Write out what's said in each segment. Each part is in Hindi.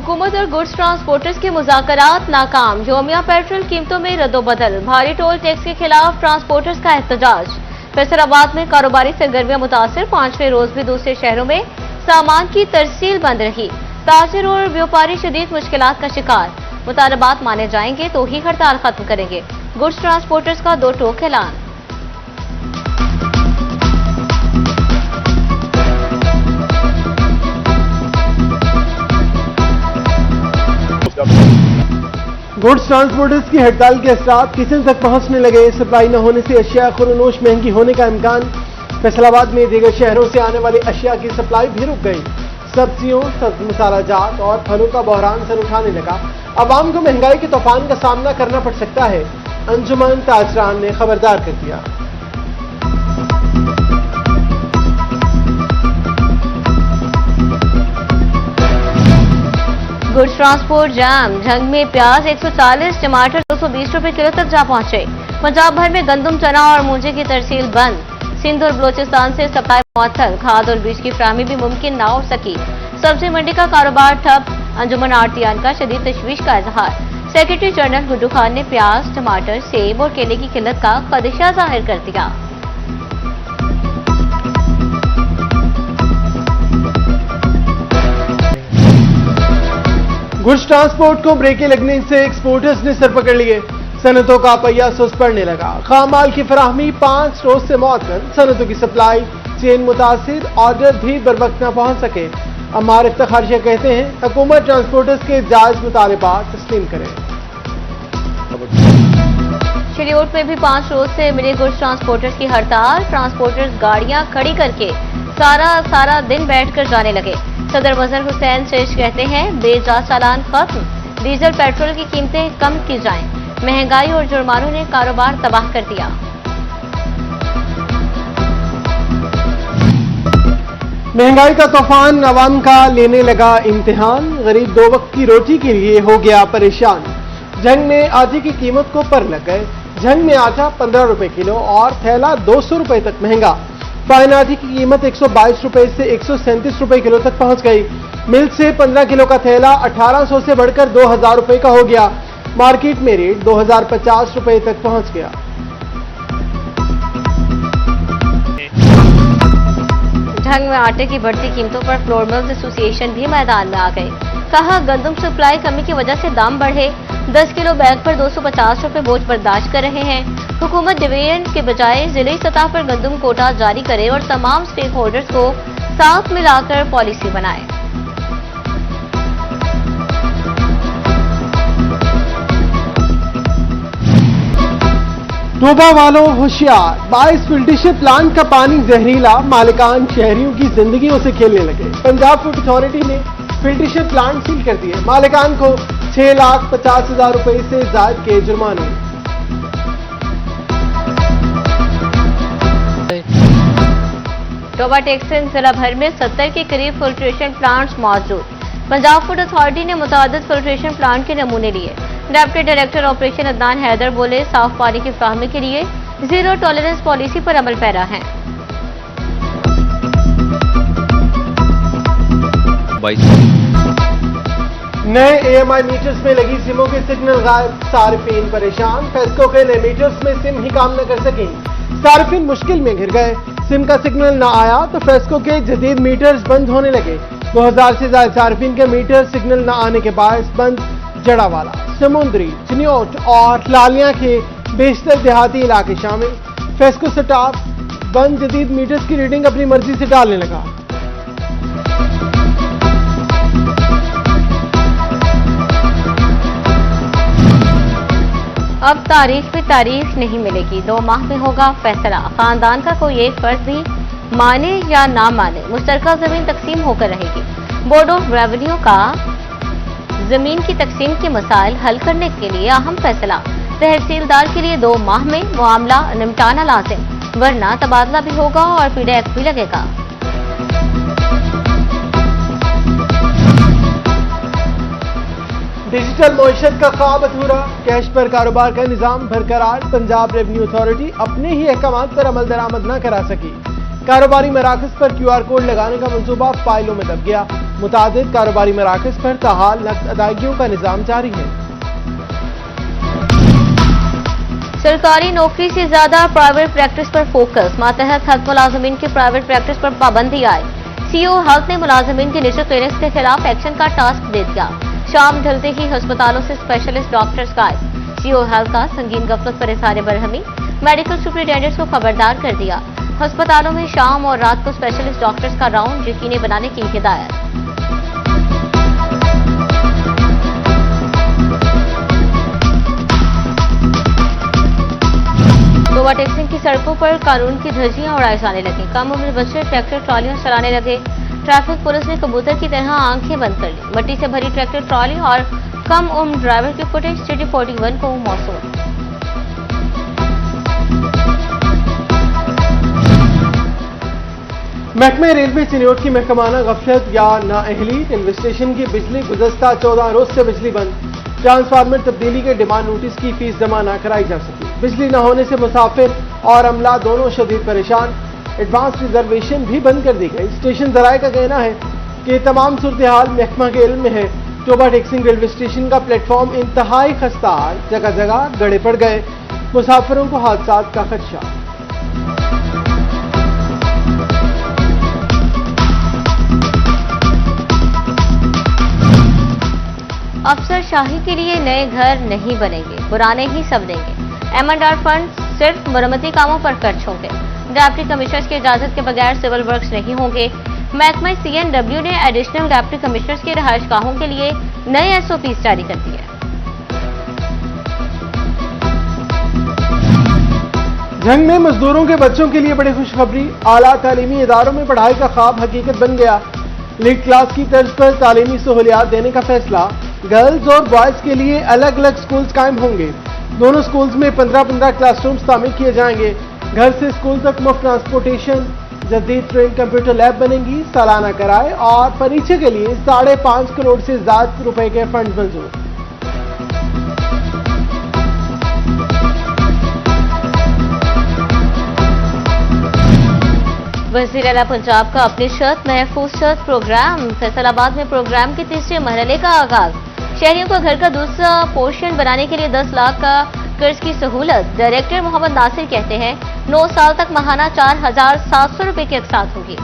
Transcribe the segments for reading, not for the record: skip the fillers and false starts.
हुकूमत और गुड्स ट्रांसपोर्टर्स के मुज़ाकरात नाकाम। जोमिया पेट्रोल कीमतों में रद्दोबदल। भारी टोल टैक्स के खिलाफ ट्रांसपोर्टर्स का एहतजाज। फैसलाबाद में कारोबारी सरगर्मियां मुतासिर। 5वें रोज भी दूसरे शहरों में सामान की तरसील बंद रही। ताजिर और व्यापारी शदीद मुश्किलात का शिकार। मुतालबात माने जाएंगे तो ही हड़ताल खत्म करेंगे। गुड्स ट्रांसपोर्टर्स का 2 टोक ऐलान। गुड्स ट्रांसपोर्टर्स की हड़ताल के असरात किचन तक पहुंचने लगे। सप्लाई न होने से अशिया खुरनोश महंगी होने का इम्कान। फैसलाबाद में दीगर शहरों से आने वाली अशिया की सप्लाई भी रुक गई। सब्जियों, सब्ज मसाला जात और फलों का बहरान सर उठाने लगा। अवाम को महंगाई के तूफान का सामना करना पड़ सकता है। अंजुमन ताजरान ने खबरदार कर दिया। गुड्स ट्रांसपोर्ट जाम। झंग में प्याज 140, टमाटर 220 रुपए किलो तक जा पहुंचे। पंजाब भर में गंदम, चना और मूंजे की तरसील बंद। सिंध और बलोचिस्तान से सप्लाई मुअत्तल। खाद और बीज की फराहमी भी मुमकिन ना हो सकी। सब्जी मंडी का कारोबार ठप। अंजुमन आड़तियान का शदीद तशवीश का इजहार। सेक्रेटरी जनरल गुड्डू खान ने प्याज, टमाटर, सेब और केले की किल्लत का खदशा जाहिर कर दिया। गुड्स ट्रांसपोर्ट को ब्रेकें लगने से एक्सपोर्टर्स ने सर पकड़ लिए। सनतों का पहिया सुस्त पड़ने लगा। खाम माल की फराहमी 5 रोज से मुअत्तल। सनतों की सप्लाई चेन मुतासिर। ऑर्डर भी बर वक्त न पहुंच सके। अम्मार इफ्तिखार कहते हैं हुकूमत ट्रांसपोर्टर्स के जायज मुतालबात तस्लीम करे। शरीकोट में भी 5 रोज से मिले गुड्स ट्रांसपोर्टर्स की हड़ताल। ट्रांसपोर्टर्स गाड़ियां खड़ी करके सारा दिन बैठकर जाने लगे। सदर मजहर हुसैन शेष कहते हैं बेजा चालान खत्म। डीजल पेट्रोल की कीमतें कम की जाएं। महंगाई और जुर्मानों ने कारोबार तबाह कर दिया। महंगाई का तूफान अवाम का लेने लगा इम्तिहान। गरीब 2 वक्त की रोटी के लिए हो गया परेशान। जंग में आटे की कीमत को पर लग गए। जंग में आटा 15 रुपए किलो और थैला 200 रुपए तक महंगा। फाइन आटे की कीमत 122 रुपए से 137 रुपए किलो तक पहुंच गई। मिल्क से 15 किलो का थैला 1800 से बढ़कर 2000 रुपए का हो गया। मार्केट में रेट 2050 रुपए तक पहुंच गया। झंग में आटे की बढ़ती कीमतों पर फ्लोर मिल्स एसोसिएशन भी मैदान में आ गए। कहा गंदम सप्लाई कमी की वजह से दाम बढ़े। 10 किलो बैग पर 250 रुपए बोझ बर्दाश्त कर रहे हैं। हुकूमत डिवीजन के बजाय जिले सतह पर गंदम कोटा जारी करे और तमाम स्टेक होल्डर्स को साथ मिलाकर पॉलिसी बनाए। टोबा वालों होशियार। 22 फिल्ट्रेशन प्लांट का पानी जहरीला। मालिकान शहरियों की जिंदगियों से खेलने लगे। पंजाब फूड अथॉरिटी ने फिल्ट्रेशन प्लांट सील कर दिए। मालिकान को 6,50,000 रुपए से जायद के जुर्माने। टोबा टेक्सटाइल जिला भर में 70 के करीब फिल्ट्रेशन प्लांट्स मौजूद। पंजाब फूड अथॉरिटी ने मुतादिद फिल्ट्रेशन प्लांट के नमूने लिए। Deputy director operation Adnan Haider बोले साफ पानी की फराहमी के लिए जीरो टॉलरेंस पॉलिसी पर अमल पैरा है। नए AMI मीटर्स में लगी सिमों के सिग्नल गायब। सार्फिन परेशान। फेस्को के नए मीटर्स में सिम ही काम न कर सकी। सार्फिन मुश्किल में घिर गए। सिम का सिग्नल न आया तो फेस्को के जदीद मीटर्स बंद होने लगे। 2000 से ज्यादा सार्फिन के मीटर सिग्नल न आने के बाद बंद। जड़ावाला, समुद्री, चिन्योट और लालिया के बेशतर देहाती इलाके शामिल। फेस्को स्टाफ बंद जदीद मीटर्स की रीडिंग अपनी मर्जी से डालने लगा। अब तारीख पे तारीख नहीं मिलेगी। 2 माह में होगा फैसला। खानदान का कोई एक फर्द भी माने या ना माने मुश्तरका जमीन तकसीम होकर रहेगी। बोर्ड ऑफ रेवेन्यू का जमीन की तकसीम के मसाइल हल करने के लिए अहम फैसला। तहसीलदार के लिए 2 माह में मामला निपटाना लाजिम, वरना तबादला भी होगा और PDF भी लगेगा। डिजिटल मईशत का ख्वाब अधूरा। कैश पर कारोबार का निजाम बरकरार। पंजाब रेवेन्यू अथॉरिटी अपने ही अहकामात पर अमल दरामद न करा सकी। कारोबारी मराकज पर QR कोड लगाने का मंसूबा फाइलों में दब गया। मुतादिद कारोबारी मराकज पर ताहाल नकद अदायगियों का निजाम जारी है। सरकारी नौकरी से ज्यादा प्राइवेट प्रैक्टिस पर फोकस, मातहत हेल्थ मुलाजमीन की प्राइवेट प्रैक्टिस पर पाबंदी आई। सीओ हेल्थ ने मुलाजमीन की निजी क्लिनिक्स के खिलाफ एक्शन का टास्क दे दिया। शाम ढलते ही अस्पतालों से स्पेशलिस्ट डॉक्टर्स गायब। सीओ हेल्थ का संगीन गफलत पर इज़हार बरहमी, मेडिकल सुपरिटेंडेंट को खबरदार कर दिया। अस्पतालों में शाम और रात को स्पेशलिस्ट डॉक्टर्स का राउंड यकीनी बनाने की हिदायत। ओवरटेक्सिंग की सड़कों पर कानून की धज्जियां उड़ाई जाने लगी। कम उम्र बच्चे ट्रैक्टर ट्रॉलियां चलाने लगे। ट्रैफिक पुलिस ने कबूतर की तरह आंखें बंद कर ली। मट्टी से भरी ट्रैक्टर ट्रॉली और कम उम्र ड्राइवर की फुटेज सिटी 41 को मौसूल। महकमा रेलवे चिन्योट की महकमाना गफलत या नाअहली, रेलवे स्टेशन की बिजली गुज़श्ता 14 रोज से बिजली बंद। ट्रांसफार्मर तब्दीली के डिमांड नोटिस की फीस जमा न कराई जा सकी। बिजली न होने से मुसाफिर और अमला दोनों शदीद परेशान। एडवांस रिजर्वेशन भी बंद कर दी गई। स्टेशन जराये का कहना है कि तमाम सूरत हाल महकमा के इल्म में है। टोबा टेक्सिंग रेलवे स्टेशन का प्लेटफॉर्म इंतहाई खस्ता हाल, जगह जगह गड़े पड़ गए। मुसाफिरों को हादसात का खदशा। अफसर शाही के लिए नए घर नहीं बनेंगे, पुराने ही सब देंगे। M&R फंड सिर्फ मरम्मती कामों पर खर्च होंगे। डिप्टी कमिश्नर्स की इजाजत के बगैर सिविल वर्क्स नहीं होंगे। महकमा CNW ने एडिशनल डिप्टी कमिश्नर्स की रहायशगाहों के लिए नए SOPs जारी कर दिए। जंग में मजदूरों के बच्चों के लिए बड़ी खुशखबरी। आला तालीमी इदारों में पढ़ाई का ख्वाब हकीकत बन गया। लीड क्लास की तर्ज पर तालीमी सहूलियात देने का फैसला। गर्ल्स और बॉयज के लिए अलग अलग स्कूल्स कायम होंगे। दोनों स्कूल्स में 15-15 क्लासरूम्स तामीर किए जाएंगे। घर से स्कूल तक मुफ्त ट्रांसपोर्टेशन, जदीद ट्रेन कंप्यूटर लैब बनेंगी। सालाना किराए और फर्नीचर के लिए 5.5 करोड़ से ज्यादा रुपए के फंड मंजूर। वज़ीर आला पंजाब का अपनी शर्त महफूज शर्त प्रोग्राम। फैसलाबाद में प्रोग्राम के तीसरे मरहले का आगाज। शहरियों को घर का दूसरा पोर्शन बनाने के लिए 10 लाख का कर्ज की सहूलत। डायरेक्टर मोहम्मद नासिर कहते हैं 9 साल तक माहाना 4,700 रुपए की अक़सात होगी।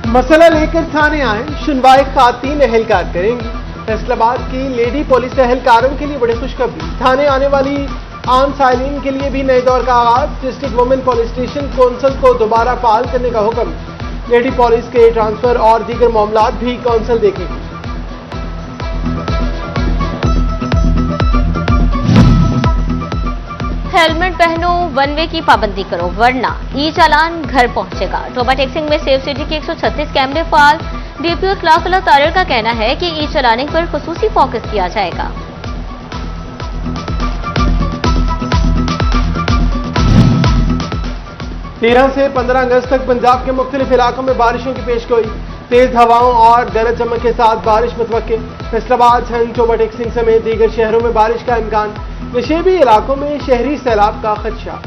मसला लेकर थाने आए, सुनवाई खातीन एहलकार करेंगी। फैसलाबाद की लेडी पुलिस एहलकारों के लिए बड़ी खुशखबरी। थाने आने वाली आम साइलिन के लिए भी नए दौर का आगाज। District women police station council को दोबारा बहाल करने का हुक्म। लेडी पुलिस के ट्रांसफर और दीगर मामलात भी कौंसल देखेगी। हेलमेट पहनो, वन वे की पाबंदी करो, वरना ई चालान घर पहुंचेगा। टोबा टेक्सिंग में सेफ सिटी के 136 कैमरे फाल। DPO इखलाकुल्लाह तारिर का कहना है कि ई चलानिंग पर खुसूसी फोकस किया जाएगा। 13 से 15 अगस्त तक पंजाब के मुख्तलिफ इलाकों में बारिशों की पेशगोई। तेज हवाओं और गरज चमक के साथ बारिश मुतवक्के। फैसलाबाद, झंग, टोबा टेक्सिंग समेत दीगर शहरों में बारिश का इम्कान। नशेबी इलाकों में शहरी सैलाब का खदशा।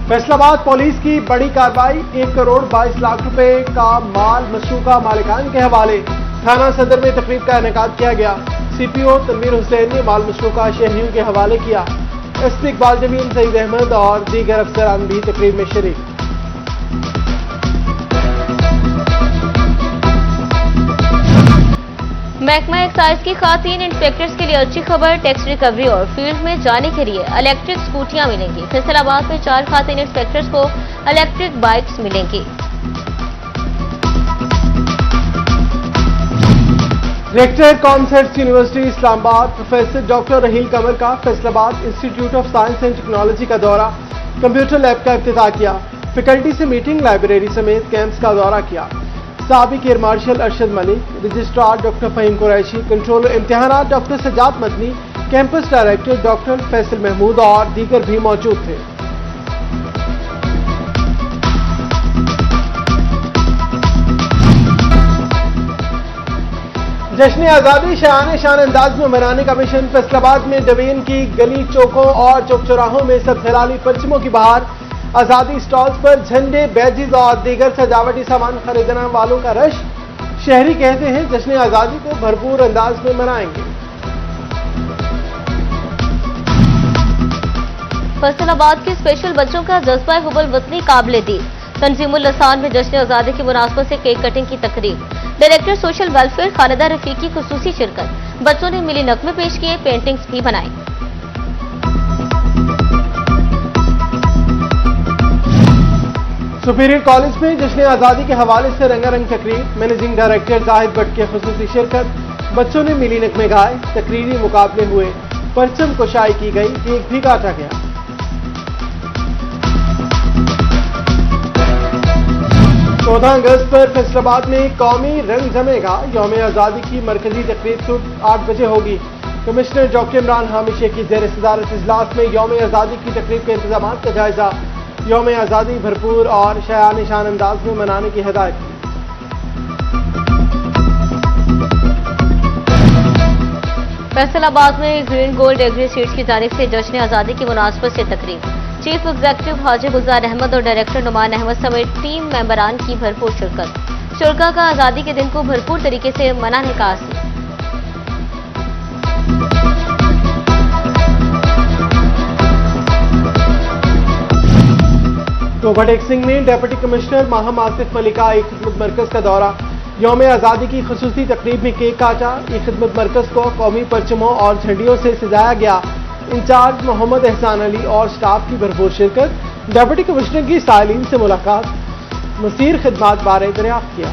फैसलाबाद पुलिस की बड़ी कार्रवाई। 1 करोड़ 22 लाख रुपए का माल मशरूका मालिकान के हवाले। थाना सदर में तकरीब का इनेकाद किया गया। CPO तनवीर हुसैन ने माल मशरूका शहरियों के हवाले किया। SP इकबाल जमीन, सईद अहमद और दीगर अफसरान भी तकरीब में शरीक। महकमा एक्साइज की खातीन इंस्पेक्टर्स के लिए अच्छी खबर। टैक्स रिकवरी और फील्ड में जाने के लिए इलेक्ट्रिक स्कूटियां मिलेंगी। फैसलाबाद में 4 खातीन इंस्पेक्टर्स को इलेक्ट्रिक बाइक्स मिलेंगी। Rector commerce university Islamabad professor doctor Raheel Kanwar का Faisalabad institute of science and technology का दौरा। कंप्यूटर लैब का इफ्तिताह किया। फैकल्टी से मीटिंग, लाइब्रेरी समेत कैंप्स का दौरा किया। साबिक air marshal Arshad Malik, registrar doctor Fahim Qureshi, controller इम्तिहानात doctor Sajjad Madani, campus director doctor Faisal Mahmood और दीगर भी मौजूद थे। जश्न आजादी शान शान अंदाज में मनाने का मिशन। फैसलाबाद में डवेन की गली चौकों और चौक चौराहों में सब सैलानी परचमों की बहार। आजादी स्टॉल्स पर झंडे, बैजेस और दीगर सजावटी सामान खरीदने वालों का रश। शहरी कहते हैं जश्न आजादी को भरपूर अंदाज में मनाएंगे। फैसलाबाद के स्पेशल बच्चों का जज्बा हुबल वतनी काबिले दी। तंजीमुल लसान में जश्न आजादी की मुनासबत से केक कटिंग की तकरीब। Director social welfare Khalida Rafiq की खुसूसी शिरकत। बच्चों ने मिली नगमे पेश किए, पेंटिंग्स भी बनाई। सुपीरियर कॉलेज में जश्न आजादी के हवाले से रंगारंग तकरीब। मैनेजिंग डायरेक्टर जाहिद भट्ट की खुसूसी शिरकत। बच्चों ने मिली नगमे गाए, तकरीरी मुकाबले हुए, परचम कुशाई की गई, केक भी काटा गया। 14 अगस्त पर फैसलाबाद में कौमी रंग जमेगा। यौम आजादी की मरकजी तकरीब सुबह 8 बजे होगी। कमिश्नर डॉक्टर इमरान हामिद शेख की जेर सदारत इजलास में यौम आजादी की तकरीब के इंतजाम का जायजा। यौम आजादी भरपूर और शान शान अंदाज में मनाने की हिदायत की। फैसलाबाद में ग्रीन गोल्ड एग्री सीड्स की जानिब से जश्न आजादी की मुनासबत से तकरीब। चीफ एग्जीक्यूटिव हाजी गुलजार अहमद और डायरेक्टर नुमान अहमद समेत टीम मेंबरान की भरपूर शिरकत। शुरका का आजादी के दिन को भरपूर तरीके से मनाने का आसी। ओवरटेक सिंह ने डिप्टी कमिश्नर माहम आसिफ मलिका एक खिदमत मरकज का दौरा। यौम आजादी की खुसूसी तकरीब में केक काटा। एक खिदमत मरकज को कौमी परचमों और झंडियों से सजाया गया। इंचार्ज मोहम्मद एहसान अली और स्टाफ की भरपूर शिरकत। डिप्टी कमिश्नर की साइलिन से मुलाकात, मसीर खिदमात बारे दरियाफ्त किया।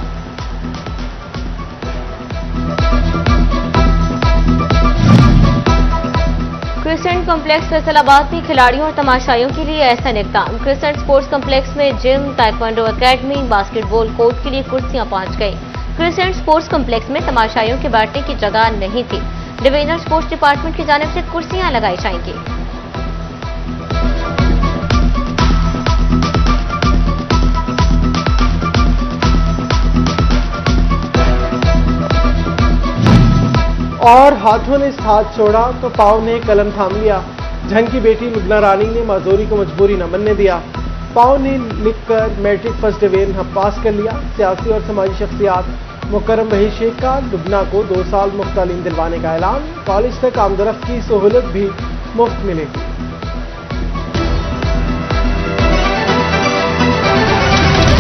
क्रिसेंट कॉम्प्लेक्स फैसलाबाद में खिलाड़ियों और तमाशाइयों के लिए ऐसा इक़दाम। क्रिसेंट स्पोर्ट्स कॉम्प्लेक्स में gym, taekwondo academy, basketball court के लिए कुर्सियां पहुंच गई। क्रिसेंट स्पोर्ट्स कॉम्प्लेक्स में तमाशाइयों के बैठने की जगह नहीं थी। डिवीजनल स्पोर्ट्स डिपार्टमेंट की जानिब से कुर्सियां लगाई जाएंगी। और हाथों ने साथ छोड़ा तो पाँव ने कलम थाम लिया। झंग की बेटी लुबना रानी ने माजोरी को मजबूरी न बनने दिया। पाँव ने लिखकर मैट्रिक फर्स्ट डिवीजन पास कर लिया। सियासी और समाजी शख्सियात मुकर्रम वहीद शेख का लुबना को 2 साल मुफ्त तालीम दिलवाने का ऐलान। कॉलेज तक आमदरफ्त की सहूलत भी मुफ्त मिलेगी।